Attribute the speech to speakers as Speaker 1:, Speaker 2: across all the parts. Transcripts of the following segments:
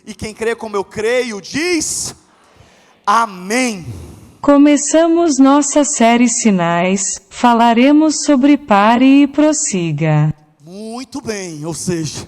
Speaker 1: E quem crê como eu creio, diz amém.
Speaker 2: Começamos nossa série Sinais, falaremos sobre pare e prossiga.
Speaker 1: Muito bem, ou seja,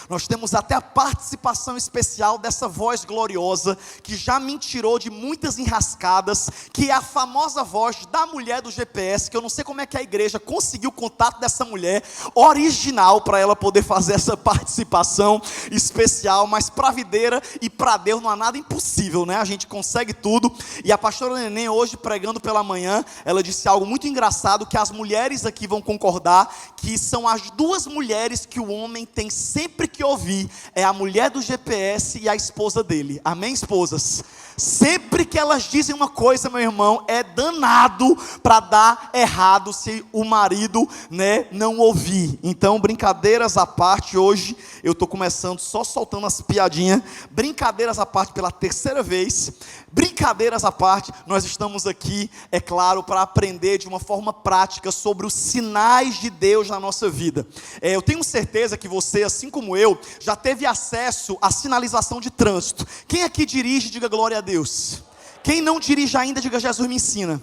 Speaker 1: nós temos até a participação especial dessa voz gloriosa, que já me tirou de muitas enrascadas, que é a famosa voz da mulher do GPS, que eu não sei como é que a igreja conseguiu o contato dessa mulher, original, para ela poder fazer essa participação especial, mas para a videira e para Deus não há nada impossível, né? A gente consegue tudo. E a pastora Neném, hoje pregando pela manhã, ela disse algo muito engraçado, que as mulheres aqui vão concordar, que são as duas mulheres que o homem tem sempre que ouvir, é a mulher do GPS e a esposa dele. Amém, esposas? Sempre que elas dizem uma coisa, meu irmão, é danado para dar errado se o marido, né, não ouvir. Então, brincadeiras à parte, hoje eu estou começando só soltando as piadinhas. Brincadeiras à parte pela terceira vez. Brincadeiras à parte, nós estamos aqui, é claro, para aprender de uma forma prática sobre os sinais de Deus na nossa vida. Eu tenho certeza que você, assim como eu, já teve acesso à sinalização de trânsito. Quem aqui dirige, diga glória a Deus. Quem não dirige ainda, diga Jesus me ensina.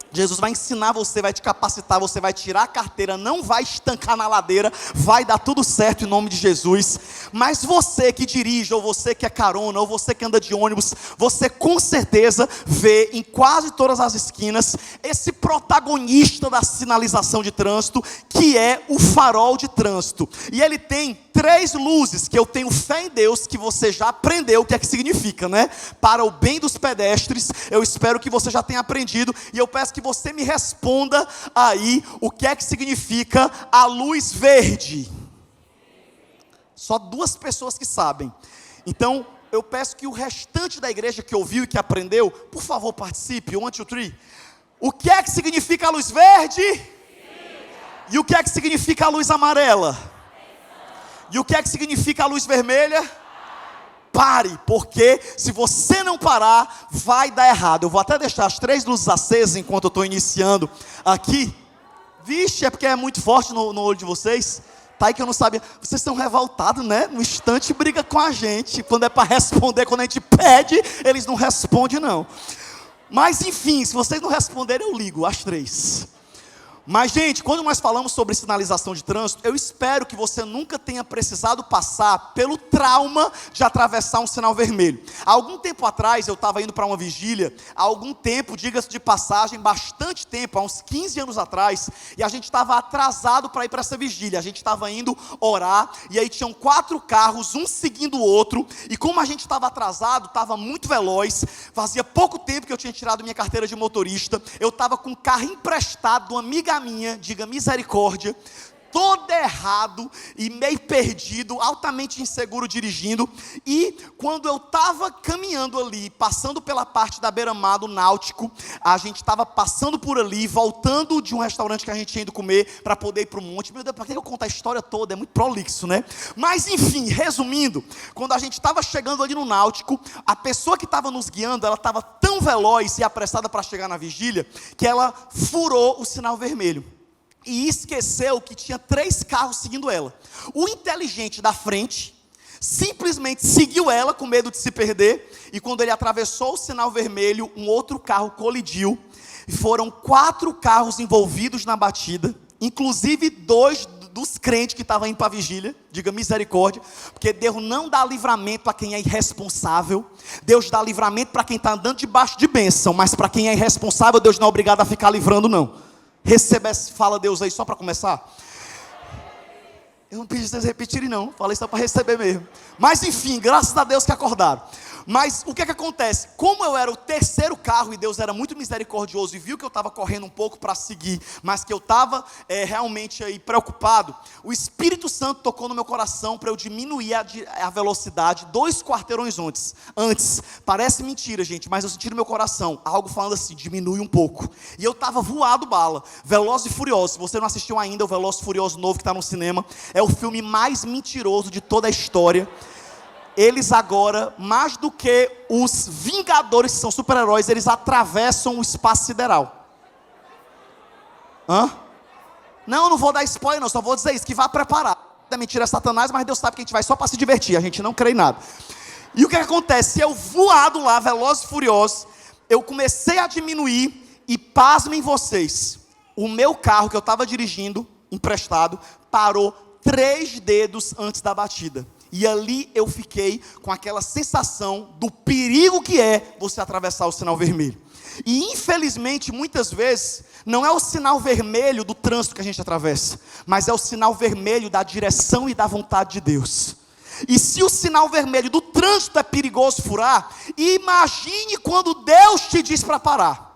Speaker 1: Jesus vai ensinar você, vai te capacitar, você vai tirar a carteira, não vai estancar na ladeira, vai dar tudo certo em nome de Jesus. Mas você que dirige, ou você que é carona, ou você que anda de ônibus, você com certeza vê em quase todas as esquinas esse protagonista da sinalização de trânsito, que é o farol de trânsito. E ele tem 3 luzes, que eu tenho fé em Deus, que você já aprendeu o que é que significa, né? Para o bem dos pedestres, eu espero que você já tenha aprendido, e eu peço que você me responda aí, o que é que significa a luz verde? Só 2 pessoas que sabem. Então, eu peço que o restante da igreja que ouviu e que aprendeu, por favor participe, 1, 2, 3. O que é que significa a luz verde? E o que é que significa a luz amarela? E o que é que significa a luz vermelha? Pare, porque se você não parar, vai dar errado. Eu vou até deixar as 3 luzes acesas enquanto eu estou iniciando aqui. Vixe, é porque é muito forte no olho de vocês. Tá aí que eu não sabia. Vocês estão revoltados, né? No instante briga com a gente. Quando é para responder, quando a gente pede, eles não respondem não. Mas enfim, se vocês não responderem, eu ligo, as 3. Mas, gente, quando nós falamos sobre sinalização de trânsito, eu espero que você nunca tenha precisado passar pelo trauma de atravessar um sinal vermelho. Há algum tempo atrás, eu estava indo para uma vigília, há algum tempo, diga-se de passagem, bastante tempo, há uns 15 anos atrás, e a gente estava atrasado para ir para essa vigília. A gente estava indo orar, e aí tinham 4 carros, um seguindo o outro, e como a gente estava atrasado, estava muito veloz, fazia pouco tempo que eu tinha tirado minha carteira de motorista, eu estava com um carro emprestado de uma amiga minha, diga misericórdia, todo errado e meio perdido, altamente inseguro dirigindo. E quando eu estava caminhando ali, passando pela parte da beira-mar do Náutico, a gente estava passando por ali, voltando de um restaurante que a gente tinha ido comer, para poder ir para o monte. Meu Deus, para que eu conto a história toda? É muito prolixo, né? Mas enfim, resumindo, quando a gente estava chegando ali no Náutico, a pessoa que estava nos guiando, ela estava tão veloz e apressada para chegar na vigília, que ela furou o sinal vermelho. E esqueceu que tinha 3 carros seguindo ela. O inteligente da frente simplesmente seguiu ela com medo de se perder. E quando ele atravessou o sinal vermelho, um outro carro colidiu. E foram 4 carros envolvidos na batida, inclusive 2 dos crentes que estavam indo para a vigília. Diga misericórdia, porque Deus não dá livramento para quem é irresponsável. Deus dá livramento para quem está andando debaixo de bênção, mas para quem é irresponsável, Deus não é obrigado a ficar livrando não. Receba essa fala Deus aí só para começar. Eu não pedi vocês repetirem não, falei só para receber mesmo. Mas enfim, graças a Deus que acordaram. Mas o que é que acontece? Como eu era o 3º carro e Deus era muito misericordioso e viu que eu estava correndo um pouco para seguir, mas que eu estava realmente aí preocupado, o Espírito Santo tocou no meu coração para eu diminuir a velocidade 2 quarteirões antes. Parece mentira, gente, mas eu senti no meu coração algo falando assim, diminui um pouco. E eu estava voado bala, Velozes e Furiosos. Se você não assistiu ainda o Velozes e Furiosos novo que está no cinema, é o filme mais mentiroso de toda a história. Eles agora, mais do que os Vingadores, que são super-heróis, eles atravessam o espaço sideral. Não, eu não vou dar spoiler não, só vou dizer isso, que vá preparar. É mentira, é Satanás, mas Deus sabe que a gente vai só para se divertir, a gente não crê em nada. E o que acontece? Eu voado lá, veloz e furioso, eu comecei a diminuir e pasmem vocês, o meu carro que eu estava dirigindo, emprestado, parou 3 dedos antes da batida. E ali eu fiquei com aquela sensação do perigo que é você atravessar o sinal vermelho. E infelizmente, muitas vezes, não é o sinal vermelho do trânsito que a gente atravessa, mas é o sinal vermelho da direção e da vontade de Deus. E se o sinal vermelho do trânsito é perigoso furar, imagine quando Deus te diz para parar.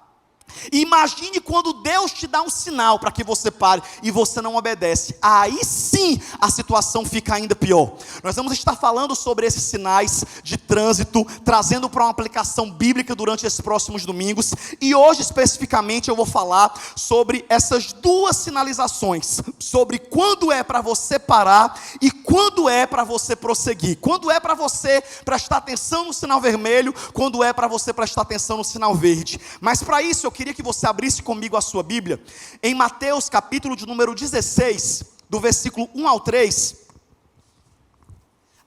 Speaker 1: Imagine quando Deus te dá um sinal para que você pare e você não obedece. Aí sim a situação fica ainda pior. Nós vamos estar falando sobre esses sinais de trânsito, trazendo para uma aplicação bíblica durante esses próximos domingos. E hoje especificamente eu vou falar sobre essas 2 sinalizações, sobre quando é para você parar e quando é para você prosseguir. Quando é para você prestar atenção no sinal vermelho, quando é para você prestar atenção no sinal verde. Mas para isso eu queria que você abrisse comigo a sua Bíblia em Mateus capítulo de número 16, do versículo 1 ao 3.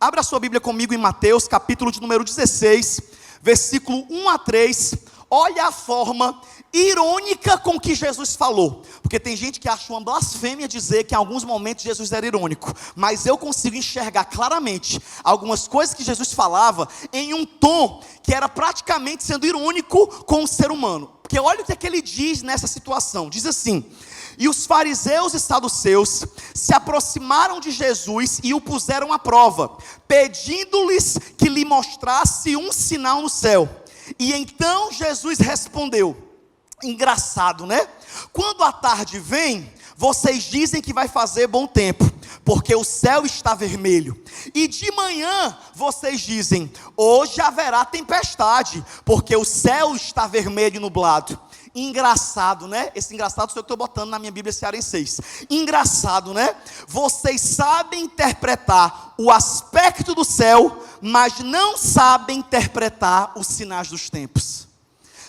Speaker 1: Abra a sua Bíblia comigo em Mateus capítulo de número 16, versículo 1 a 3. Olha a forma irônica com que Jesus falou, porque tem gente que acha uma blasfêmia dizer que em alguns momentos Jesus era irônico, mas eu consigo enxergar claramente algumas coisas que Jesus falava em um tom que era praticamente sendo irônico com o ser humano. Porque olha o que ele diz nessa situação, diz assim: e os fariseus e saduceus se aproximaram de Jesus e o puseram à prova, pedindo-lhes que lhe mostrasse um sinal no céu. E então Jesus respondeu, engraçado, né? Quando a tarde vem, vocês dizem que vai fazer bom tempo, porque o céu está vermelho. E de manhã vocês dizem, hoje haverá tempestade, porque o céu está vermelho e nublado. Engraçado, né? Esse engraçado sou eu que estou botando na minha Bíblia cearense. Engraçado, né? Vocês sabem interpretar o aspecto do céu, mas não sabem interpretar os sinais dos tempos.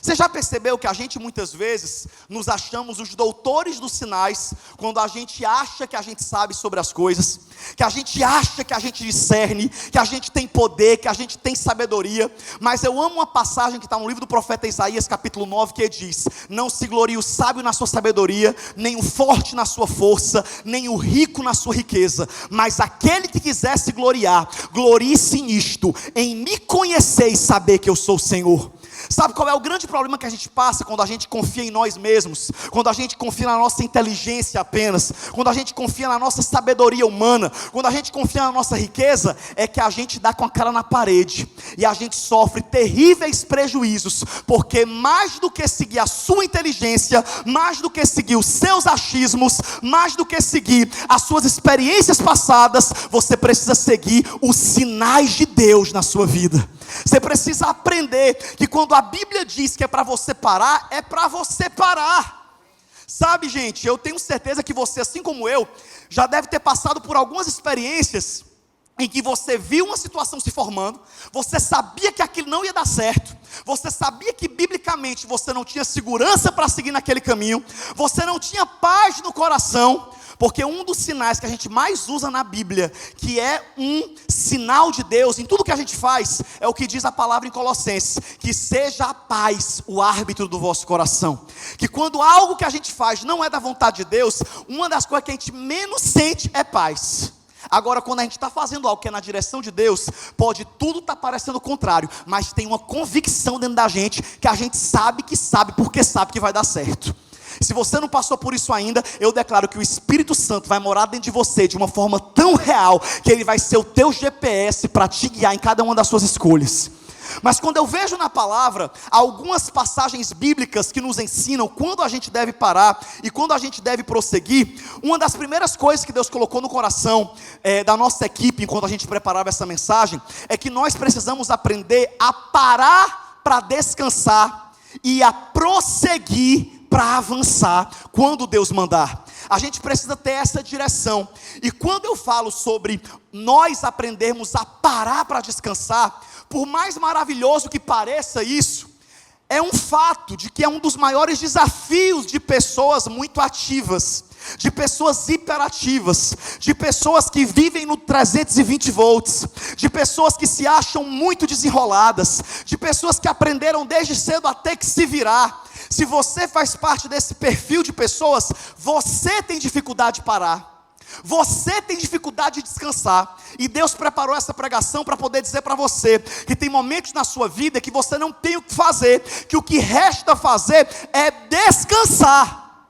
Speaker 1: Você já percebeu que a gente muitas vezes nos achamos os doutores dos sinais, quando a gente acha que a gente sabe sobre as coisas, que a gente acha que a gente discerne, que a gente tem poder, que a gente tem sabedoria. Mas eu amo uma passagem que está no livro do profeta Isaías capítulo 9, que diz: não se glorie o sábio na sua sabedoria, nem o forte na sua força, nem o rico na sua riqueza, mas aquele que quiser se gloriar, glorie-se nisto, em me conhecer e saber que eu sou o Senhor. Sabe qual é o grande problema que a gente passa quando a gente confia em nós mesmos, quando a gente confia na nossa inteligência apenas, quando a gente confia na nossa sabedoria humana, quando a gente confia na nossa riqueza? É que a gente dá com a cara na parede e a gente sofre terríveis prejuízos, porque mais do que seguir a sua inteligência, mais do que seguir os seus achismos, mais do que seguir as suas experiências passadas, você precisa seguir os sinais de Deus na sua vida. Você precisa aprender que quando a Bíblia diz que é para você parar, é para você parar. Sabe, gente, eu tenho certeza que você, assim como eu, já deve ter passado por algumas experiências em que você viu uma situação se formando, você sabia que aquilo não ia dar certo, você sabia que biblicamente você não tinha segurança para seguir naquele caminho, você não tinha paz no coração, porque um dos sinais que a gente mais usa na Bíblia, que é um sinal de Deus em tudo que a gente faz, é o que diz a palavra em Colossenses: que seja a paz o árbitro do vosso coração. Que quando algo que a gente faz não é da vontade de Deus, uma das coisas que a gente menos sente é paz. Agora, quando a gente está fazendo algo que é na direção de Deus, pode tudo estar parecendo o contrário, mas tem uma convicção dentro da gente, que a gente sabe, porque sabe que vai dar certo. Se você não passou por isso ainda, eu declaro que o Espírito Santo vai morar dentro de você de uma forma tão real, que ele vai ser o teu GPS para te guiar em cada uma das suas escolhas. Mas quando eu vejo na palavra algumas passagens bíblicas que nos ensinam quando a gente deve parar e quando a gente deve prosseguir, uma das primeiras coisas que Deus colocou no coração da nossa equipe, enquanto a gente preparava essa mensagem, é que nós precisamos aprender a parar para descansar e a prosseguir para avançar quando Deus mandar. A gente precisa ter essa direção. E quando eu falo sobre nós aprendermos a parar para descansar, por mais maravilhoso que pareça isso, é um fato de que é um dos maiores desafios de pessoas muito ativas. de pessoas hiperativas, de pessoas que vivem no 320 volts, de pessoas que se acham muito desenroladas, de pessoas que aprenderam desde cedo a ter que se virar. Se você faz parte desse perfil de pessoas, você tem dificuldade de parar. Você tem dificuldade de descansar, e Deus preparou essa pregação para poder dizer para você, que tem momentos na sua vida que você não tem o que fazer, que o que resta fazer é descansar,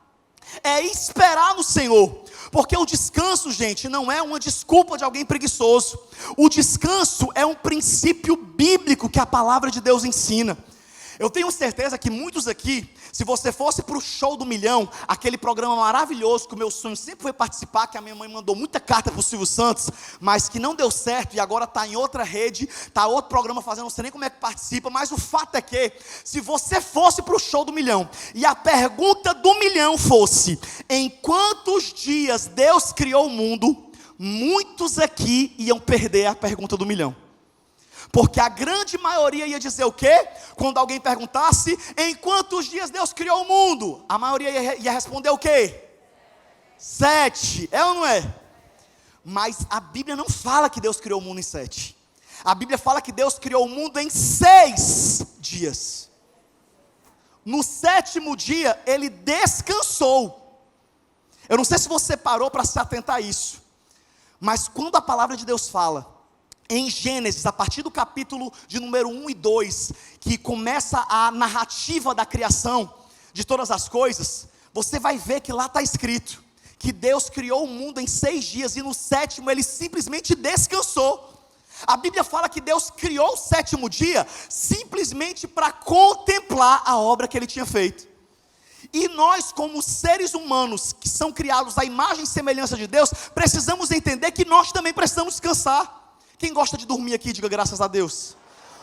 Speaker 1: é esperar no Senhor, porque o descanso, gente, não é uma desculpa de alguém preguiçoso, o descanso é um princípio bíblico que a palavra de Deus ensina. Eu tenho certeza que muitos aqui, se você fosse para o Show do Milhão, aquele programa maravilhoso que o meu sonho sempre foi participar, que a minha mãe mandou muita carta para o Silvio Santos, mas que não deu certo e agora está em outra rede, está outro programa fazendo, não sei nem como é que participa, mas o fato é que, se você fosse para o Show do Milhão, e a pergunta do milhão fosse, em quantos dias Deus criou o mundo, muitos aqui iam perder a pergunta do milhão. Porque a grande maioria ia dizer o quê? Quando alguém perguntasse, em quantos dias Deus criou o mundo? A maioria ia responder o quê? 7, é ou não é? Mas a Bíblia não fala que Deus criou o mundo em 7. A Bíblia fala que Deus criou o mundo em 6 dias. No 7º dia, Ele descansou. Eu não sei se você parou para se atentar a isso, mas quando a palavra de Deus fala, em Gênesis, a partir do capítulo de número 1 e 2, que começa a narrativa da criação de todas as coisas, você vai ver que lá está escrito, que Deus criou o mundo em 6 dias, e no 7º Ele simplesmente descansou. A Bíblia fala que Deus criou o 7º dia, simplesmente para contemplar a obra que Ele tinha feito. E nós, como seres humanos, que são criados à imagem e semelhança de Deus, precisamos entender que nós também precisamos descansar. Quem gosta de dormir aqui, diga graças a Deus.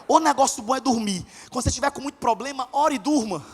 Speaker 1: O negócio bom é dormir. Quando você estiver com muito problema, ore e durma.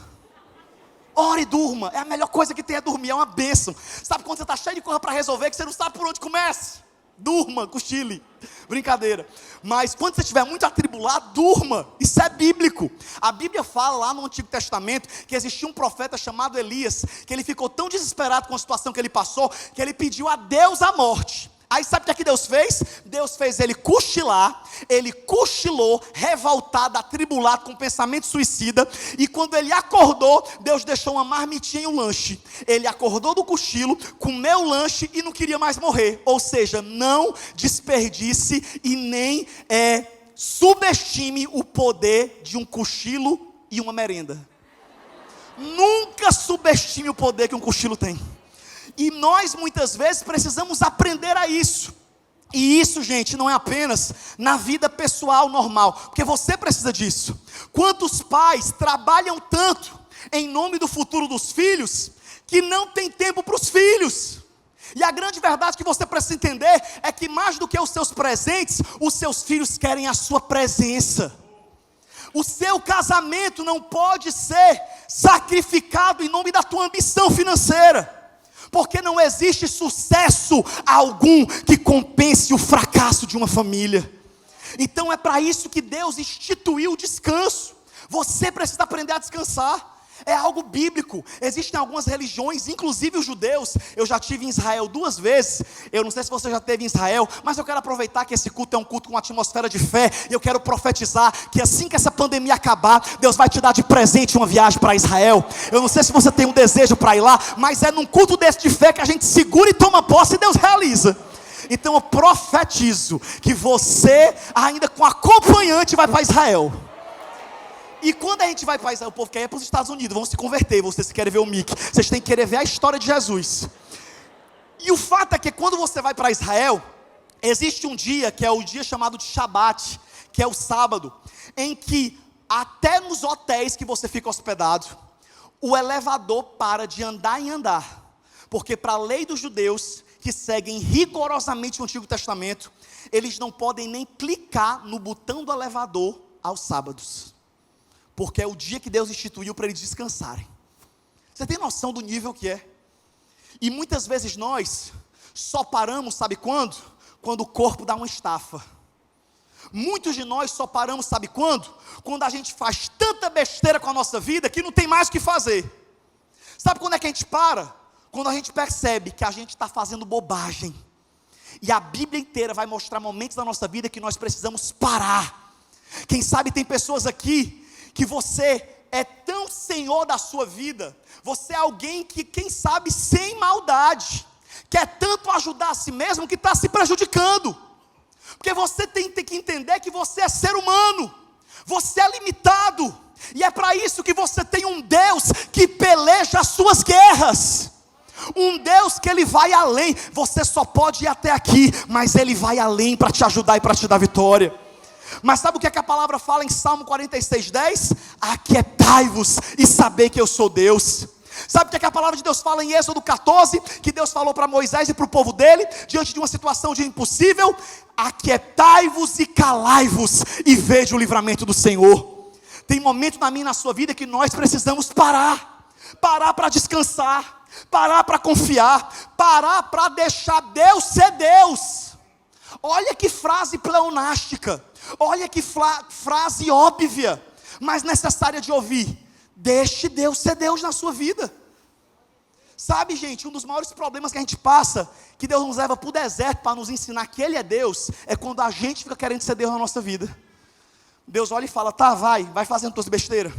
Speaker 1: Ore e durma. É a melhor coisa que tem, é dormir, é uma bênção. Sabe quando você está cheio de coisa para resolver, que você não sabe por onde comece? Durma, cochile. Brincadeira. Mas quando você estiver muito atribulado, durma. Isso é bíblico. A Bíblia fala lá no Antigo Testamento que existia um profeta chamado Elias, que ele ficou tão desesperado com a situação que ele passou, que ele pediu a Deus a morte. Aí sabe o que Deus fez? Deus fez ele cochilar, ele cochilou, revoltado, atribulado, com pensamento suicida, e quando ele acordou, Deus deixou uma marmitinha e um lanche. Ele acordou do cochilo, comeu o lanche e não queria mais morrer. Ou seja, não desperdice e nem subestime o poder de um cochilo e uma merenda. Nunca subestime o poder que um cochilo tem. E nós muitas vezes precisamos aprender a isso. E isso, gente, não é apenas na vida pessoal normal, porque você precisa disso. Quantos pais trabalham tanto em nome do futuro dos filhos, que não tem tempo para os filhos? E a grande verdade que você precisa entender é que mais do que os seus presentes, os seus filhos querem a sua presença. O seu casamento não pode ser sacrificado em nome da tua ambição financeira, porque não existe sucesso algum que compense o fracasso de uma família. Então é para isso que Deus instituiu o descanso. Você precisa aprender a descansar. É algo bíblico. Existem algumas religiões, inclusive os judeus. Eu já estive em Israel 2 vezes. Eu não sei se você já esteve em Israel, mas eu quero aproveitar que esse culto é um culto com uma atmosfera de fé. E eu quero profetizar que assim que essa pandemia acabar, Deus vai te dar de presente uma viagem para Israel. Eu não sei se você tem um desejo para ir lá, mas é num culto desse de fé que a gente segura e toma posse e Deus realiza. Então eu profetizo que você, ainda com acompanhante, vai para Israel. E quando a gente vai para Israel, o povo quer ir para os Estados Unidos, vão se converter, vocês querem ver o Mickey, vocês têm que querer ver a história de Jesus. E o fato é que quando você vai para Israel, existe um dia, que é o dia chamado de Shabat, que é o sábado, em que até nos hotéis que você fica hospedado, o elevador para de andar em andar, porque para a lei dos judeus, que seguem rigorosamente o Antigo Testamento, eles não podem nem clicar no botão do elevador aos sábados, porque é o dia que Deus instituiu para eles descansarem. Você tem noção do nível que é? E muitas vezes nós só paramos, sabe quando? Quando o corpo dá uma estafa. Muitos de nós só paramos, sabe quando? Quando a gente faz tanta besteira com a nossa vida que não tem mais o que fazer. Sabe quando é que a gente para? Quando a gente percebe que a gente está fazendo bobagem, e a Bíblia inteira vai mostrar momentos da nossa vida que nós precisamos parar. Quem sabe tem pessoas aqui, que você é tão senhor da sua vida, você é alguém que, quem sabe, sem maldade, quer tanto ajudar a si mesmo, que está se prejudicando, porque você tem que entender que você é ser humano, você é limitado, e é para isso que você tem um Deus que peleja as suas guerras, um Deus que Ele vai além. Você só pode ir até aqui, mas Ele vai além para te ajudar e para te dar vitória. Mas sabe o que é que a palavra fala em Salmo 46:10? Aquietai-vos e sabei que eu sou Deus. Sabe o que é que a palavra de Deus fala em Êxodo 14? Que Deus falou para Moisés e para o povo dele, diante de uma situação de impossível: aquietai-vos e calai-vos e veja o livramento do Senhor. Tem momento na minha e na sua vida que nós precisamos parar para descansar, parar para confiar, parar para deixar Deus ser Deus. Olha que frase pleonástica, olha que frase óbvia, mas necessária de ouvir. Deixe Deus ser Deus na sua vida. Sabe, gente, um dos maiores problemas que a gente passa, que Deus nos leva para o deserto para nos ensinar que Ele é Deus, é quando a gente fica querendo ser Deus na nossa vida. Deus olha e fala: tá, vai fazendo tuas besteiras.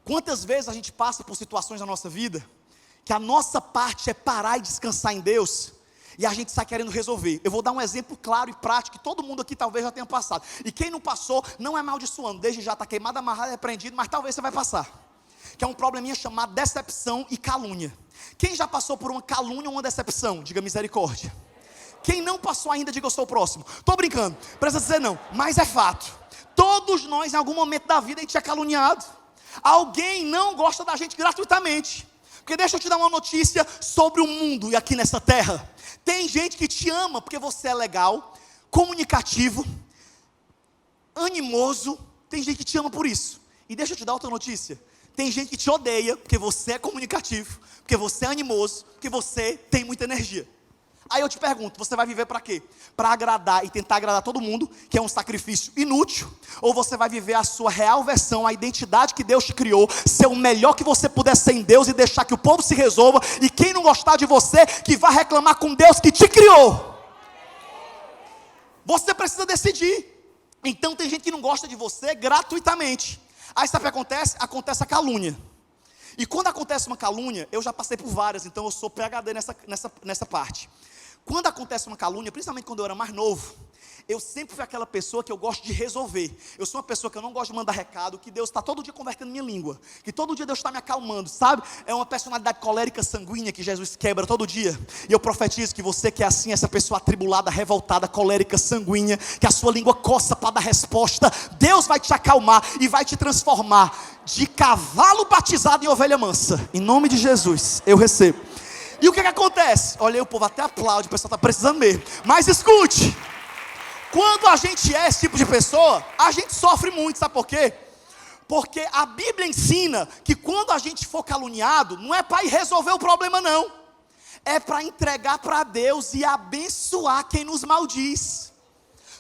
Speaker 1: Quantas vezes a gente passa por situações na nossa vida, que a nossa parte é parar e descansar em Deus, e a gente está querendo resolver. Eu vou dar um exemplo claro e prático, que todo mundo aqui talvez já tenha passado, e quem não passou, não é amaldiçoando, desde já está queimado, amarrado, repreendido, mas talvez você vai passar, que é um probleminha chamado decepção e calúnia. Quem já passou por uma calúnia ou uma decepção? Diga misericórdia. Quem não passou ainda, diga eu sou o próximo. Estou brincando, precisa dizer não, mas é fato. Todos nós em algum momento da vida a gente é caluniado. Alguém não gosta da gente gratuitamente. Porque deixa eu te dar uma notícia sobre o mundo e aqui nessa terra. Tem gente que te ama porque você é legal, comunicativo, animoso. Tem gente que te ama por isso. E deixa eu te dar outra notícia. Tem gente que te odeia porque você é comunicativo, porque você é animoso, porque você tem muita energia. Aí eu te pergunto, você vai viver para quê? Para agradar e tentar agradar todo mundo, que é um sacrifício inútil? Ou você vai viver a sua real versão, a identidade que Deus te criou, ser o melhor que você puder ser em Deus e deixar que o povo se resolva, e quem não gostar de você, que vai reclamar com Deus que te criou? Você precisa decidir. Então tem gente que não gosta de você gratuitamente. Aí sabe o que acontece? Acontece a calúnia. E quando acontece uma calúnia, eu já passei por várias, então eu sou PhD nessa parte. Quando acontece uma calúnia, principalmente quando eu era mais novo, eu sempre fui aquela pessoa que eu gosto de resolver. Eu sou uma pessoa que eu não gosto de mandar recado, que Deus está todo dia convertendo minha língua, que todo dia Deus está me acalmando, sabe? É uma personalidade colérica sanguínea que Jesus quebra todo dia. E eu profetizo que você que é assim, essa pessoa atribulada, revoltada, colérica, sanguínea, que a sua língua coça para dar resposta, Deus vai te acalmar e vai te transformar de cavalo batizado em ovelha mansa. Em nome de Jesus, eu recebo. E o que acontece? Olha, o povo até aplaude, o pessoal está precisando mesmo. Mas escute, quando a gente é esse tipo de pessoa, a gente sofre muito, sabe por quê? Porque a Bíblia ensina que quando a gente for caluniado, não é para ir resolver o problema não, é para entregar para Deus e abençoar quem nos maldiz.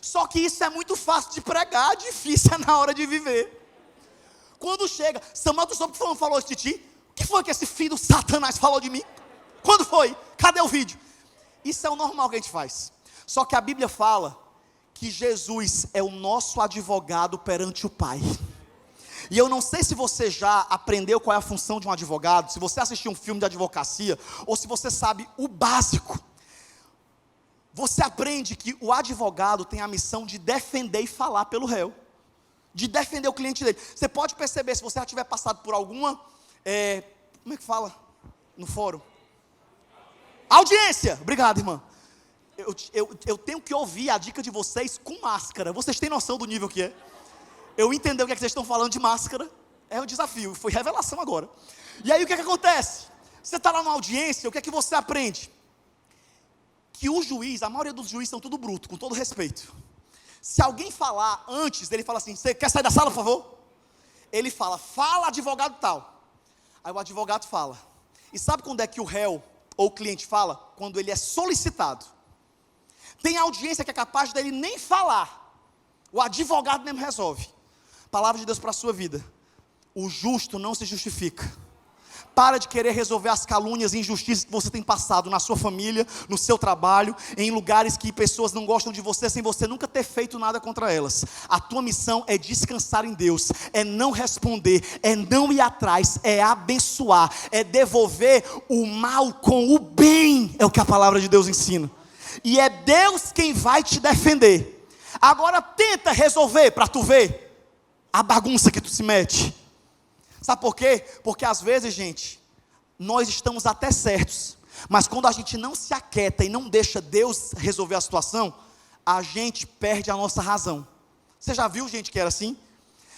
Speaker 1: Só que isso é muito fácil de pregar, difícil é na hora de viver. Quando chega, Samuel, tu soube que falou isso de ti? O que foi que esse filho do Satanás falou de mim? Quando foi? Cadê o vídeo? Isso é o normal que a gente faz. Só que a Bíblia fala que Jesus é o nosso advogado perante o Pai. E eu não sei se você já aprendeu qual é a função de um advogado, se você assistiu um filme de advocacia, ou se você sabe o básico. Você aprende que o advogado tem a missão de defender e falar pelo réu, de defender o cliente dele. Você pode perceber, se você já tiver passado por alguma, como é que fala no fórum? Audiência, obrigado, irmã. Eu tenho que ouvir a dica de vocês com máscara. Vocês têm noção do nível que é? Eu entender o que é que vocês estão falando de máscara é um desafio, foi revelação agora. E aí o que é que acontece? Você está lá numa audiência, o que é que você aprende? Que o juiz, a maioria dos juízes são tudo bruto, com todo respeito. Se alguém falar antes, ele fala assim: você quer sair da sala, por favor? Ele fala advogado tal. Aí o advogado fala. E sabe quando é que o réu ou o cliente fala? Quando ele é solicitado. Tem audiência que é capaz dele nem falar, o advogado mesmo resolve. Palavra de Deus para a sua vida: o justo não se justifica. Para de querer resolver as calúnias e injustiças que você tem passado na sua família, no seu trabalho, em lugares que pessoas não gostam de você, sem você nunca ter feito nada contra elas. A tua missão é descansar em Deus, é não responder, é não ir atrás, é abençoar, é devolver o mal com o bem, é o que a palavra de Deus ensina. E é Deus quem vai te defender. Agora tenta resolver para tu ver a bagunça que tu se mete. Sabe por quê? Porque às vezes, gente, nós estamos até certos, mas quando a gente não se aquieta e não deixa Deus resolver a situação, a gente perde a nossa razão. Você já viu gente que era assim?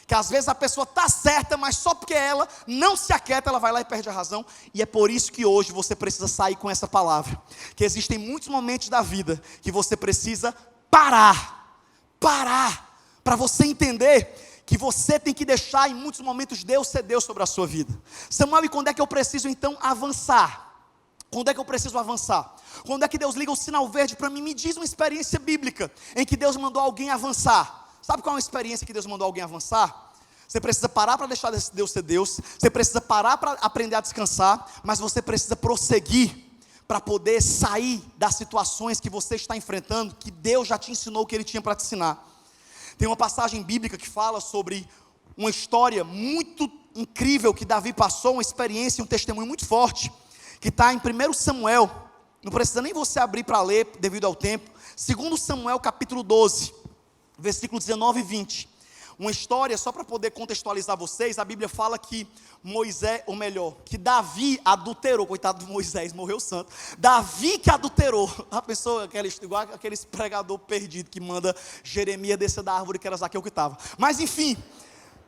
Speaker 1: Que às vezes a pessoa está certa, mas só porque ela não se aquieta, ela vai lá e perde a razão. E é por isso que hoje você precisa sair com essa palavra. Que existem muitos momentos da vida que você precisa parar, para você entender que você tem que deixar em muitos momentos Deus ser Deus sobre a sua vida. Samuel, e quando é que eu preciso então avançar? Quando é que eu preciso avançar? Quando é que Deus liga o sinal verde para mim? Me diz uma experiência bíblica em que Deus mandou alguém avançar. Sabe qual é uma experiência que Deus mandou alguém avançar? Você precisa parar para deixar Deus ser Deus. Você precisa parar para aprender a descansar. Mas você precisa prosseguir para poder sair das situações que você está enfrentando, que Deus já te ensinou o que Ele tinha para te ensinar. Tem uma passagem bíblica que fala sobre uma história muito incrível que Davi passou, uma experiência e um testemunho muito forte, que está em 1 Samuel, não precisa nem você abrir para ler devido ao tempo, 2 Samuel capítulo 12, versículo 19 e 20, uma história, só para poder contextualizar vocês, a Bíblia fala que Moisés, ou melhor, que Davi adulterou, coitado do Moisés, morreu santo, Davi que adulterou, a pessoa, igual aqueles pregador perdido que manda Jeremias descer da árvore que era Zaqueu que estava, mas enfim,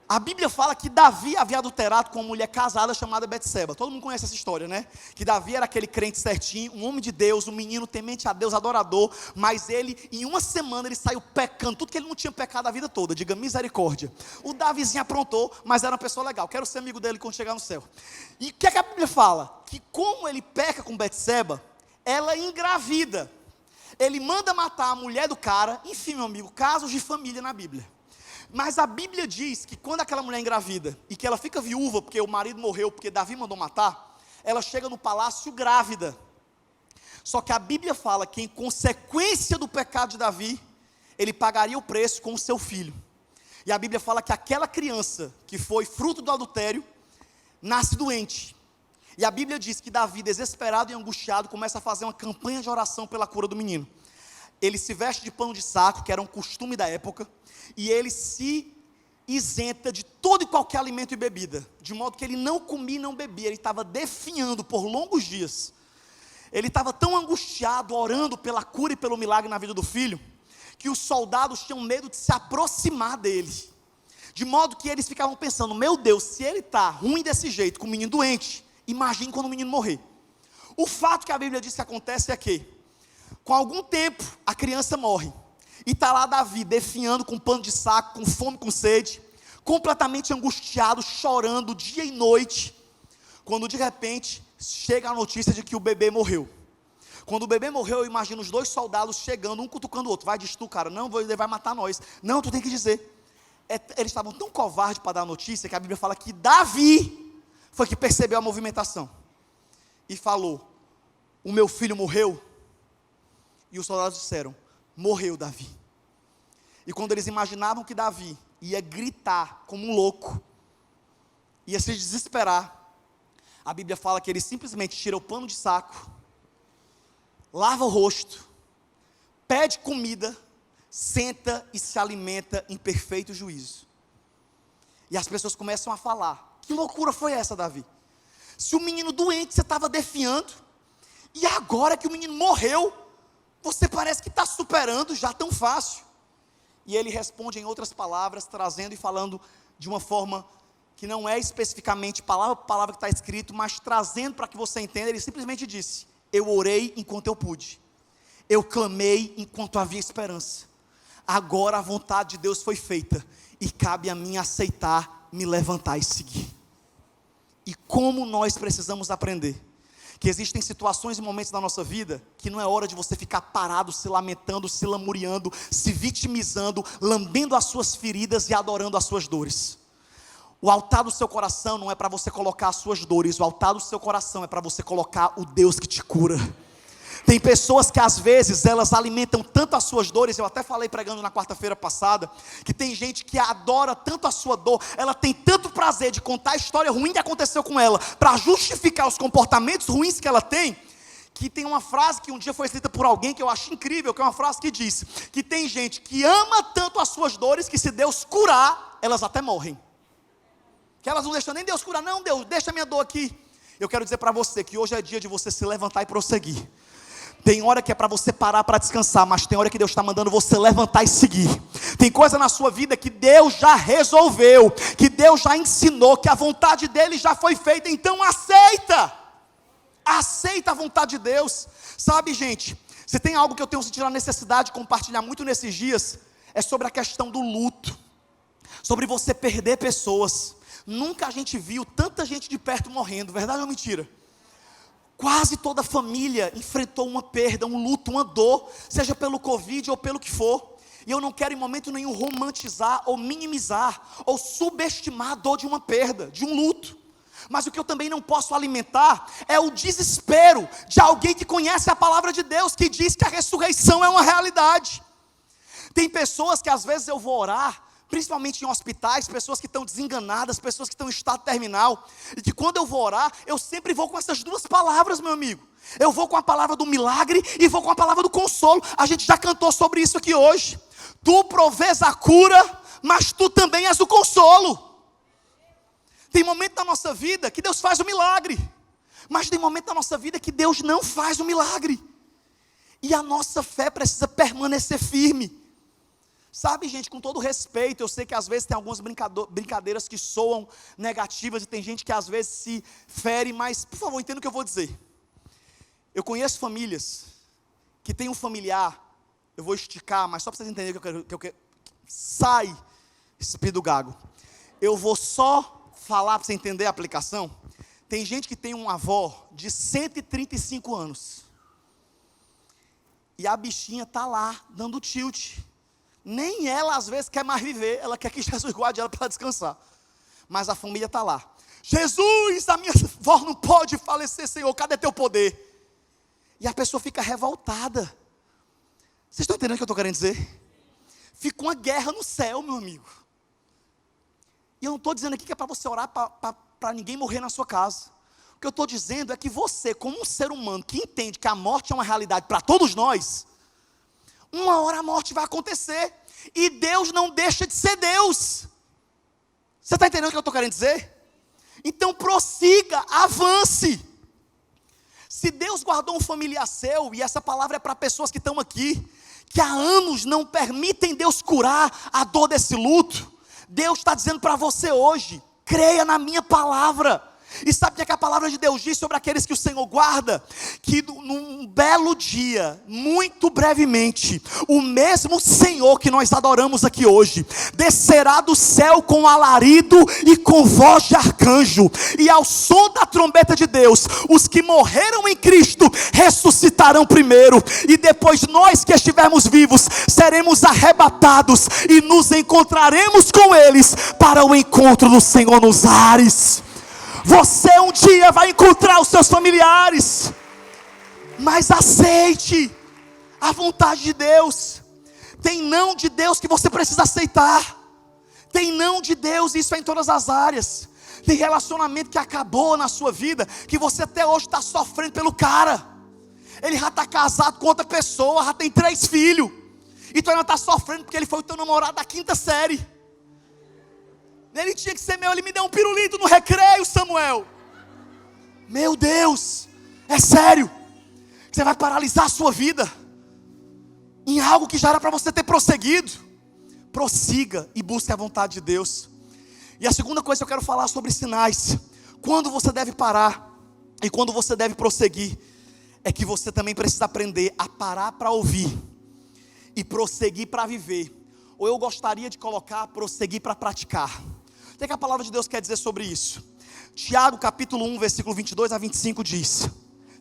Speaker 1: a Bíblia fala que Davi havia adulterado com uma mulher casada chamada Betseba. Todo mundo conhece essa história, né? Que Davi era aquele crente certinho, um homem de Deus, um menino temente a Deus, adorador. Mas ele, em uma semana, ele saiu pecando, tudo que ele não tinha pecado a vida toda. Diga misericórdia. O Davizinho aprontou, mas era uma pessoa legal. Quero ser amigo dele quando chegar no céu. E o que é que a Bíblia fala? Que como ele peca com Betseba, ela engravida. Ele manda matar a mulher do cara. Enfim, meu amigo, casos de família na Bíblia. Mas a Bíblia diz que quando aquela mulher engravida e que ela fica viúva porque o marido morreu, porque Davi mandou matar, ela chega no palácio grávida. Só que a Bíblia fala que em consequência do pecado de Davi, ele pagaria o preço com o seu filho. E a Bíblia fala que aquela criança que foi fruto do adultério, nasce doente. E a Bíblia diz que Davi, desesperado e angustiado, começa a fazer uma campanha de oração pela cura do menino. Ele se veste de pano de saco, que era um costume da época, e ele se isenta de todo e qualquer alimento e bebida, de modo que ele não comia e não bebia, ele estava definhando por longos dias. Ele estava tão angustiado, orando pela cura e pelo milagre na vida do filho, que os soldados tinham medo de se aproximar dele, de modo que eles ficavam pensando, meu Deus, se ele está ruim desse jeito, com o menino doente, imagine quando o menino morrer. O fato que a Bíblia diz que acontece é que, com algum tempo, a criança morre, e está lá Davi, definhando com pano de saco, com fome, com sede, completamente angustiado, chorando dia e noite, quando de repente, chega a notícia de que o bebê morreu. Quando o bebê morreu, eu imagino os dois soldados chegando, um cutucando o outro, vai, diz tu cara, não, ele vai matar nós, não, tu tem que dizer, eles estavam tão covardes para dar a notícia, que a Bíblia fala que Davi, foi que percebeu a movimentação, e falou, o meu filho morreu, e os soldados disseram, morreu Davi. E quando eles imaginavam que Davi ia gritar como um louco, ia se desesperar, a Bíblia fala que ele simplesmente tira o pano de saco, lava o rosto, pede comida, senta e se alimenta em perfeito juízo. E as pessoas começam a falar, que loucura foi essa, Davi? Se o menino doente você estava defiando, e agora que o menino morreu, você parece que está superando já tão fácil. E ele responde em outras palavras, trazendo e falando de uma forma que não é especificamente palavra por palavra que está escrito, mas trazendo para que você entenda, ele simplesmente disse, eu orei enquanto eu pude, eu clamei enquanto havia esperança, agora a vontade de Deus foi feita, e cabe a mim aceitar, me levantar e seguir. E como nós precisamos aprender, que existem situações e momentos da nossa vida, que não é hora de você ficar parado, se lamentando, se lamuriando, se vitimizando, lambendo as suas feridas e adorando as suas dores. O altar do seu coração não é para você colocar as suas dores, o altar do seu coração é para você colocar o Deus que te cura. Tem pessoas que às vezes elas alimentam tanto as suas dores, eu até falei pregando na quarta-feira passada, que tem gente que adora tanto a sua dor, ela tem tanto prazer de contar a história ruim que aconteceu com ela, para justificar os comportamentos ruins que ela tem, que tem uma frase que um dia foi escrita por alguém que eu acho incrível, que é uma frase que diz, que tem gente que ama tanto as suas dores, que se Deus curar, elas até morrem, que elas não deixam nem Deus curar, não Deus, deixa a minha dor aqui. Eu quero dizer para você que hoje é dia de você se levantar e prosseguir. Tem hora que é para você parar para descansar, mas tem hora que Deus está mandando você levantar e seguir. Tem coisa na sua vida que Deus já resolveu, que Deus já ensinou, que a vontade dEle já foi feita, então aceita a vontade de Deus. Sabe, gente, se tem algo que eu tenho sentido a necessidade de compartilhar muito nesses dias, é sobre a questão do luto, sobre você perder pessoas. Nunca a gente viu tanta gente de perto morrendo, verdade ou mentira? Quase toda família enfrentou uma perda, um luto, uma dor, seja pelo Covid ou pelo que for. E eu não quero em momento nenhum romantizar ou minimizar ou subestimar a dor de uma perda, de um luto. Mas o que eu também não posso alimentar é o desespero de alguém que conhece a palavra de Deus, que diz que a ressurreição é uma realidade. Tem pessoas que às vezes eu vou orar, principalmente em hospitais, pessoas que estão desenganadas, pessoas que estão em estado terminal, e que quando eu vou orar, eu sempre vou com essas duas palavras, meu amigo. Eu vou com a palavra do milagre e vou com a palavra do consolo. A gente já cantou sobre isso aqui hoje. Tu provês a cura, mas tu também és o consolo. Tem momento da nossa vida que Deus faz o milagre, mas tem momento da nossa vida que Deus não faz o milagre, e a nossa fé precisa permanecer firme. Sabe, gente, com todo respeito, eu sei que às vezes tem algumas brincadeiras que soam negativas, e tem gente que às vezes se fere, mas por favor, entenda o que eu vou dizer. Eu conheço famílias que tem um familiar, eu vou esticar, mas só para vocês entenderem que eu quero. Sai, espírito gago. Eu vou só falar para você entender a aplicação. Tem gente que tem uma avó de 135 anos, e a bichinha está lá, dando tilt. Nem ela às vezes quer mais viver, ela quer que Jesus guarde ela para descansar. Mas a família está lá. Jesus, a minha avó não pode falecer, Senhor, cadê teu poder? E a pessoa fica revoltada. Vocês estão entendendo o que eu estou querendo dizer? Fica uma guerra no céu, meu amigo. E eu não estou dizendo aqui que é para você orar para ninguém morrer na sua casa. O que eu estou dizendo é que você, como um ser humano que entende que a morte é uma realidade para todos nós, uma hora a morte vai acontecer, e Deus não deixa de ser Deus. Você está entendendo o que eu estou querendo dizer? Então prossiga, avance. Se Deus guardou um familiar seu, e essa palavra é para pessoas que estão aqui, que há anos não permitem Deus curar a dor desse luto, Deus está dizendo para você hoje, creia na minha palavra. E sabe o que a palavra de Deus diz sobre aqueles que o Senhor guarda? Que num belo dia, muito brevemente, o mesmo Senhor que nós adoramos aqui hoje, descerá do céu com alarido e com voz de arcanjo, e ao som da trombeta de Deus, os que morreram em Cristo ressuscitarão primeiro, e depois nós que estivermos vivos, seremos arrebatados, e nos encontraremos com eles, para o encontro do Senhor nos ares. Você um dia vai encontrar os seus familiares, mas aceite a vontade de Deus. Tem não de Deus que você precisa aceitar. Tem não de Deus, e isso é em todas as áreas. Tem relacionamento que acabou na sua vida, que você até hoje está sofrendo pelo cara. Ele já está casado com outra pessoa, já tem 3 filhos, e tu ainda está sofrendo porque ele foi o teu namorado da 5ª série. Ele tinha que ser meu, ele me deu um pirulito no recreio, Samuel. Meu Deus, é sério. Você vai paralisar a sua vida em algo que já era para você ter prosseguido. Prossiga e busque a vontade de Deus. E a segunda coisa que eu quero falar sobre sinais, quando você deve parar e quando você deve prosseguir, é que você também precisa aprender a parar para ouvir e prosseguir para viver. Ou eu gostaria de colocar prosseguir para praticar. O que a palavra de Deus quer dizer sobre isso? Tiago capítulo 1, versículo 22 a 25 diz: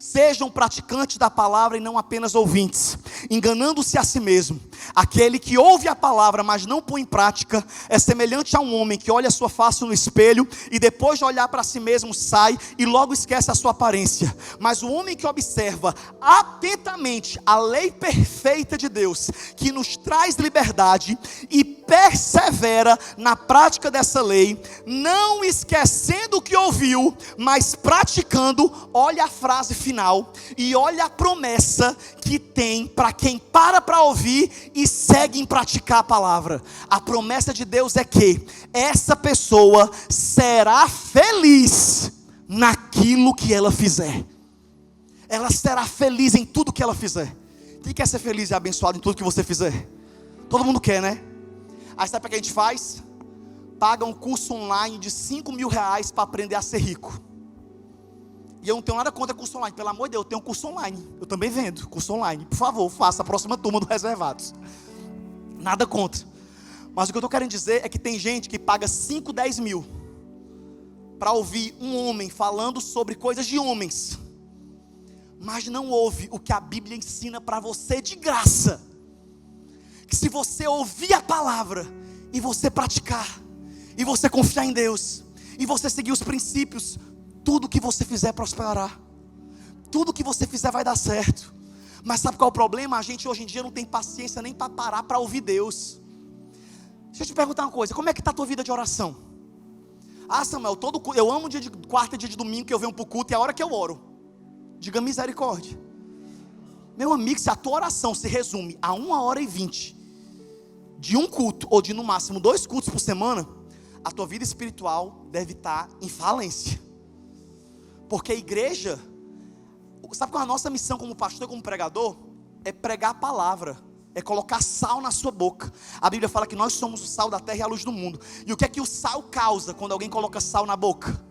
Speaker 1: Sejam praticantes da palavra e não apenas ouvintes, enganando-se a si mesmo. Aquele que ouve a palavra, mas não põe em prática, é semelhante a um homem que olha a sua face no espelho e depois de olhar para si mesmo sai e logo esquece a sua aparência. Mas o homem que observa atentamente a lei perfeita de Deus, que nos traz liberdade, e persevera na prática dessa lei, não esquecendo o que ouviu, mas praticando, olha a frase final e olha a promessa que tem para quem para ouvir e segue em praticar a palavra. A promessa de Deus é que essa pessoa será feliz naquilo que ela fizer. Ela será feliz em tudo que ela fizer. Quem quer ser feliz e abençoado em tudo que você fizer? Todo mundo quer, né? Aí sabe o que a gente faz? Paga um curso online de R$5.000 para aprender a ser rico. E eu não tenho nada contra curso online, pelo amor de Deus, eu tenho um curso online. Eu também vendo curso online. Por favor, faça a próxima turma do Reservados. Nada contra. Mas o que eu estou querendo dizer é que tem gente que paga 5, 10 mil para ouvir um homem falando sobre coisas de homens, mas não ouve o que a Bíblia ensina para você de graça. Que se você ouvir a palavra e você praticar, e você confiar em Deus, e você seguir os princípios, tudo que você fizer prosperará. Tudo que você fizer vai dar certo. Mas sabe qual é o problema? A gente hoje em dia não tem paciência nem para parar para ouvir Deus. Deixa eu te perguntar uma coisa, como é que está a tua vida de oração? Ah, Samuel, eu amo dia de quarta e dia de domingo que eu venho para o culto e é a hora que eu oro. Diga misericórdia. Meu amigo, se a tua oração se resume a 1h20 de um culto, ou de no máximo 2 cultos por semana, a tua vida espiritual deve estar em falência. Porque a igreja, sabe qual é a nossa missão como pastor, como pregador? É pregar a palavra, é colocar sal na sua boca. A Bíblia fala que nós somos o sal da terra e a luz do mundo. E o que é que o sal causa quando alguém coloca sal na boca?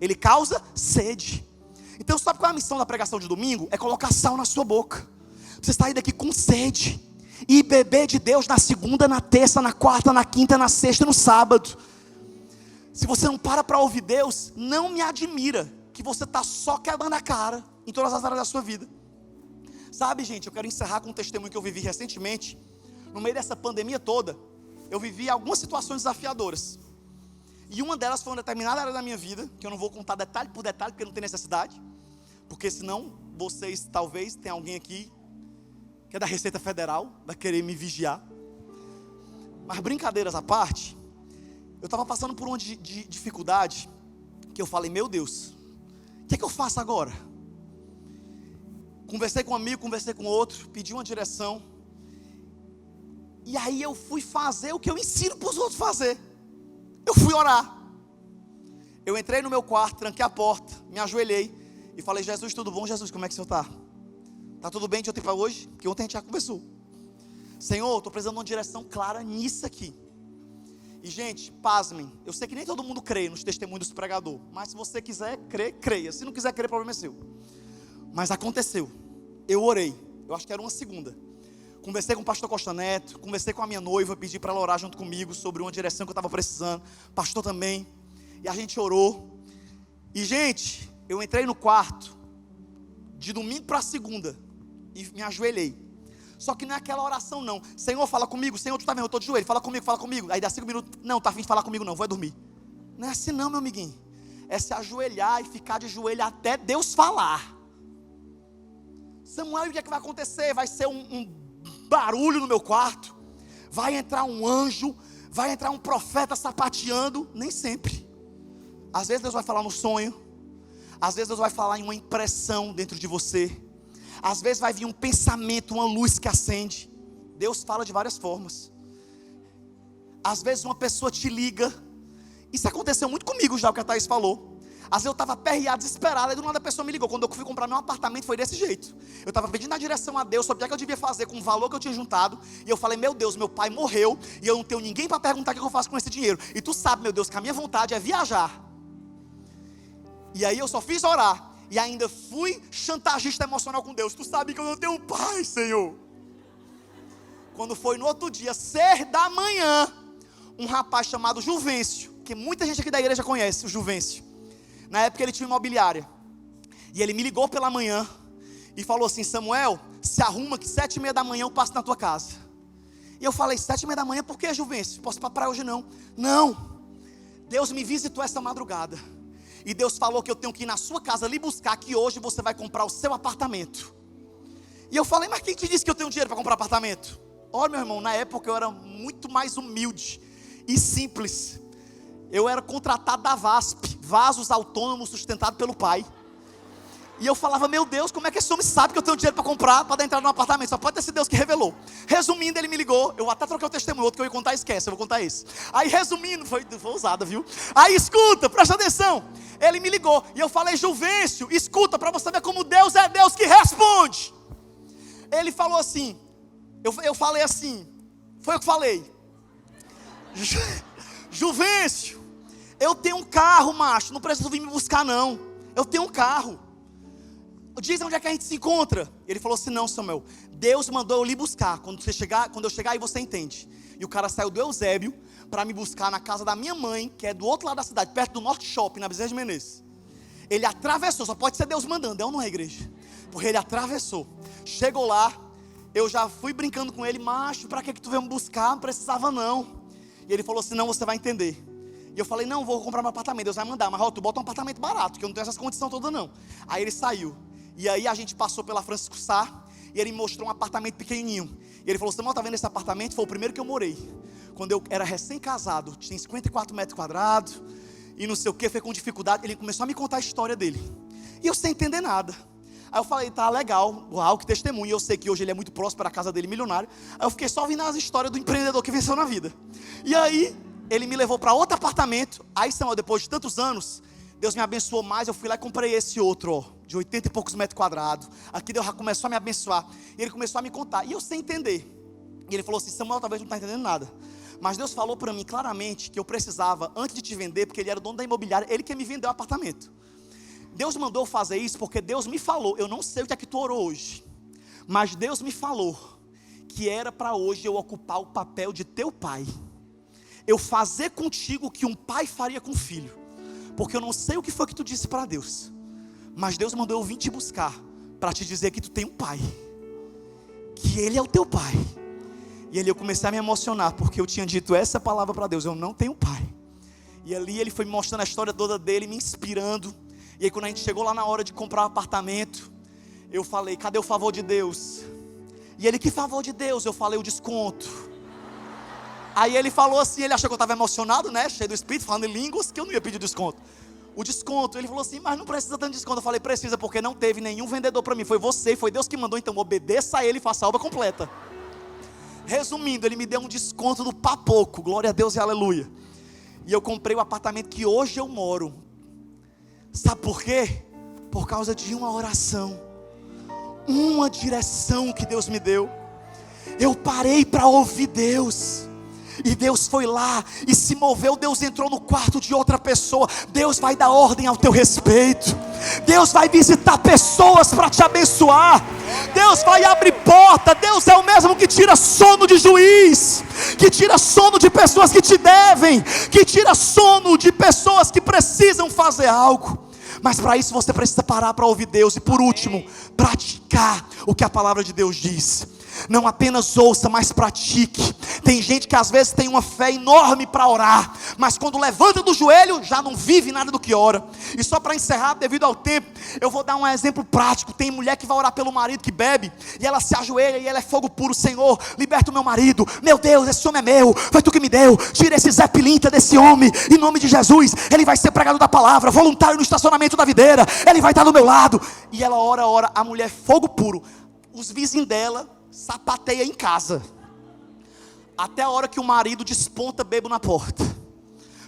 Speaker 1: Ele causa sede. Então sabe qual é a missão da pregação de domingo? É colocar sal na sua boca. Você sair daqui com sede e beber de Deus na segunda, na terça, na quarta, na quinta, na sexta e no sábado. Se você não para ouvir Deus, não me admira que você está só quebrando a cara em todas as áreas da sua vida. Sabe, gente, eu quero encerrar com um testemunho que eu vivi recentemente. No meio dessa pandemia toda, eu vivi algumas situações desafiadoras. E uma delas foi uma determinada área da minha vida, que eu não vou contar detalhe por detalhe, porque não tem necessidade. Porque senão, vocês talvez, tem alguém aqui que é da Receita Federal, vai querer me vigiar. Mas brincadeiras à parte, eu estava passando por uma dificuldade, que eu falei, meu Deus, o que é que eu faço agora? Conversei com um amigo, conversei com outro, pedi uma direção. E aí eu fui fazer o que eu ensino para os outros fazer. Eu fui orar. Eu entrei no meu quarto, tranquei a porta, me ajoelhei e falei, Jesus, tudo bom? Jesus, como é que o senhor está? Está tudo bem de ontem para hoje? Porque ontem a gente já conversou. Senhor, estou precisando de uma direção clara nisso aqui. E gente, pasmem, eu sei que nem todo mundo crê nos testemunhos dos pregadores, mas se você quiser crer, creia. Se não quiser crer, o problema é seu. Mas aconteceu, eu orei, eu acho que era uma segunda. Conversei com o pastor Costa Neto, conversei com a minha noiva, pedi para ela orar junto comigo sobre uma direção que eu estava precisando, pastor também. E a gente orou. E gente, eu entrei no quarto de domingo para segunda e me ajoelhei. Só que não é aquela oração não. Senhor, fala comigo. Senhor, tu está vendo, eu estou de joelho, fala comigo. Aí dá 5 minutos, não, está afim de falar comigo não, vou dormir. Não é assim não, meu amiguinho. É se ajoelhar e ficar de joelho até Deus falar. Samuel, o que é que vai acontecer? Vai ser um barulho no meu quarto, vai entrar um anjo, vai entrar um profeta sapateando. Nem sempre. Às vezes Deus vai falar no sonho, às vezes Deus vai falar em uma impressão dentro de você, às vezes vai vir um pensamento, uma luz que acende. Deus fala de várias formas. Às vezes uma pessoa te liga. Isso aconteceu muito comigo já, o que a Thaís falou. Às vezes eu estava aperreado, desesperado, e do nada a pessoa me ligou. Quando eu fui comprar meu apartamento foi desse jeito. Eu estava pedindo a direção a Deus sobre o que eu devia fazer com o valor que eu tinha juntado. E eu falei, meu Deus, meu pai morreu e eu não tenho ninguém para perguntar o que eu faço com esse dinheiro. E tu sabe, meu Deus, que a minha vontade é viajar. E aí eu só fiz orar. E ainda fui chantagista emocional com Deus. Tu sabe que eu não tenho pai, Senhor. Quando foi no outro dia, 6 da manhã, um rapaz chamado Juvencio, que muita gente aqui da igreja conhece, o Juvencio. Na época ele tinha uma imobiliária. E ele me ligou pela manhã e falou assim: Samuel, se arruma que 7h30 da manhã eu passo na tua casa. E eu falei: 7h30 da manhã, por que, Juvencio? Posso ir para praia hoje não? Não, Deus me visitou essa madrugada e Deus falou que eu tenho que ir na sua casa lhe buscar, que hoje você vai comprar o seu apartamento. E eu falei: mas quem te disse que eu tenho dinheiro para comprar apartamento? Olha, meu irmão, na época eu era muito mais humilde e simples. Eu era contratado da VASP, Vasos Autônomos Sustentado pelo Pai. E eu falava: meu Deus, como é que esse homem sabe que eu tenho dinheiro para comprar, para dar entrada no apartamento? Só pode ter sido Deus que revelou. Resumindo, ele me ligou. Eu até troquei o testemunho, outro que eu ia contar, esquece, eu vou contar esse. Aí resumindo, foi ousada, viu? Aí escuta, presta atenção. Ele me ligou e eu falei: Juvencio, escuta, para você ver como Deus é Deus que responde. Ele falou assim, eu falei assim, foi eu que falei: Juvencio, eu tenho um carro, macho, não precisa vir me buscar não. Eu tenho um carro. Diz onde é que a gente se encontra. Ele falou assim: não, Samuel, Deus mandou eu lhe buscar. Quando eu chegar aí você entende. E o cara saiu do Eusébio para me buscar na casa da minha mãe, que é do outro lado da cidade, perto do Norte Shopping, na Bezerra de Menezes. Ele atravessou, só pode ser Deus mandando, é ou não é, igreja? Porque ele atravessou. Chegou lá, eu já fui brincando com ele: macho, para que tu veio me buscar? Não precisava não. E ele falou assim: não, você vai entender. E eu falei: não, vou comprar meu apartamento, Deus vai mandar. Mas tu bota um apartamento barato, que eu não tenho essas condições todas não. Aí ele saiu. E aí a gente passou pela Francisco Sá, e ele me mostrou um apartamento pequenininho. E ele falou: Samuel, tá vendo esse apartamento? Foi o primeiro que eu morei. Quando eu era recém-casado, tinha 54 metros quadrados, e não sei o que, foi com dificuldade. Ele começou a me contar a história dele. E eu sem entender nada. Aí eu falei: tá legal, uau, que testemunho. E eu sei que hoje ele é muito próspero, a casa dele milionário. Aí eu fiquei só ouvindo as histórias do empreendedor que venceu na vida. E aí, ele me levou para outro apartamento. Aí, Samuel, depois de tantos anos, Deus me abençoou mais, eu fui lá e comprei esse outro, ó, de 80 e poucos metros quadrados. Aqui Deus já começou a me abençoar. E ele começou a me contar, e eu sem entender. E ele falou assim: Samuel, talvez não está entendendo nada, mas Deus falou para mim claramente que eu precisava, antes de te vender, porque ele era o dono da imobiliária, ele que me vendeu o apartamento. Deus mandou eu fazer isso porque Deus me falou. Eu não sei o que é que tu orou hoje, mas Deus me falou que era para hoje eu ocupar o papel de teu pai. Eu fazer contigo o que um pai faria com o filho. Porque eu não sei o que foi que tu disse para Deus, mas Deus mandou eu vir te buscar para te dizer que tu tem um pai, que Ele é o teu pai. E ali eu comecei a me emocionar, porque eu tinha dito essa palavra para Deus: eu não tenho pai. E ali ele foi me mostrando a história toda dele, me inspirando. E aí quando a gente chegou lá na hora de comprar o apartamento, eu falei: cadê o favor de Deus? E ele: que favor de Deus? Eu falei: o desconto. Aí ele falou assim, ele achou que eu estava emocionado, né, cheio do Espírito, falando em línguas, que eu não ia pedir desconto. O desconto, ele falou assim: mas não precisa tanto desconto. Eu falei: precisa, porque não teve nenhum vendedor para mim, foi você, foi Deus que mandou, então obedeça a ele e faça a obra completa. Resumindo, ele me deu um desconto do papoco, glória a Deus e aleluia. E eu comprei o apartamento que hoje eu moro. Sabe por quê? Por causa de uma oração, uma direção que Deus me deu. Eu parei para ouvir Deus, e Deus foi lá e se moveu. Deus entrou no quarto de outra pessoa. Deus vai dar ordem ao teu respeito. Deus vai visitar pessoas para te abençoar. Deus vai abrir porta. Deus é o mesmo que tira sono de juiz, que tira sono de pessoas que te devem, que tira sono de pessoas que precisam fazer algo. Mas para isso você precisa parar para ouvir Deus. E por último, praticar o que a palavra de Deus diz. Não apenas ouça, mas pratique. Tem gente que às vezes tem uma fé enorme para orar, mas quando levanta do joelho, já não vive nada do que ora. E só para encerrar, devido ao tempo, eu vou dar um exemplo prático. Tem mulher que vai orar pelo marido que bebe, e ela se ajoelha e ela é fogo puro: Senhor, liberta o meu marido. Meu Deus, esse homem é meu, foi tu que me deu. Tira esse Zé Pilintra desse homem, em nome de Jesus. Ele vai ser pregador da palavra, voluntário no estacionamento da videira, ele vai estar do meu lado. E ela ora, a mulher fogo puro. Os vizinhos dela sapateia em casa, até a hora que o marido desponta bebo na porta.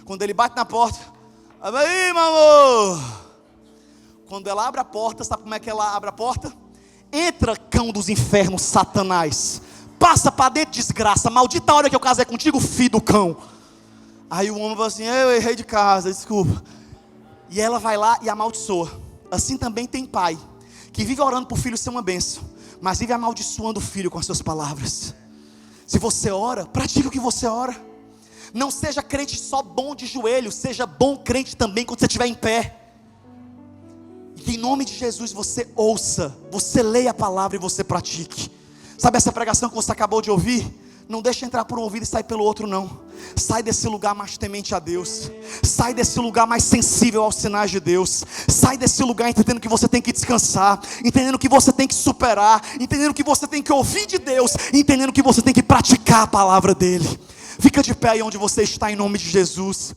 Speaker 1: Quando ele bate na porta: aí, meu amor. Quando ela abre a porta, sabe como é que ela abre a porta? Entra, cão dos infernos, Satanás, passa para dentro, desgraça, maldita hora que eu casei contigo, filho do cão. Aí o homem fala assim: eu errei de casa, desculpa. E ela vai lá e amaldiçoa. Assim também tem pai que vive orando para o filho ser uma bênção, mas vive amaldiçoando o filho com as suas palavras. Se você ora, pratique o que você ora. Não seja crente só bom de joelho, seja bom crente também quando você estiver em pé. Que em nome de Jesus você ouça, você leia a palavra e você pratique. Sabe essa pregação que você acabou de ouvir? Não deixa entrar por um ouvido e sair pelo outro não. Sai desse lugar mais temente a Deus. Sai desse lugar mais sensível aos sinais de Deus. Sai desse lugar entendendo que você tem que descansar, entendendo que você tem que superar, entendendo que você tem que ouvir de Deus, entendendo que você tem que praticar a palavra dele. Fica de pé aí onde você está em nome de Jesus.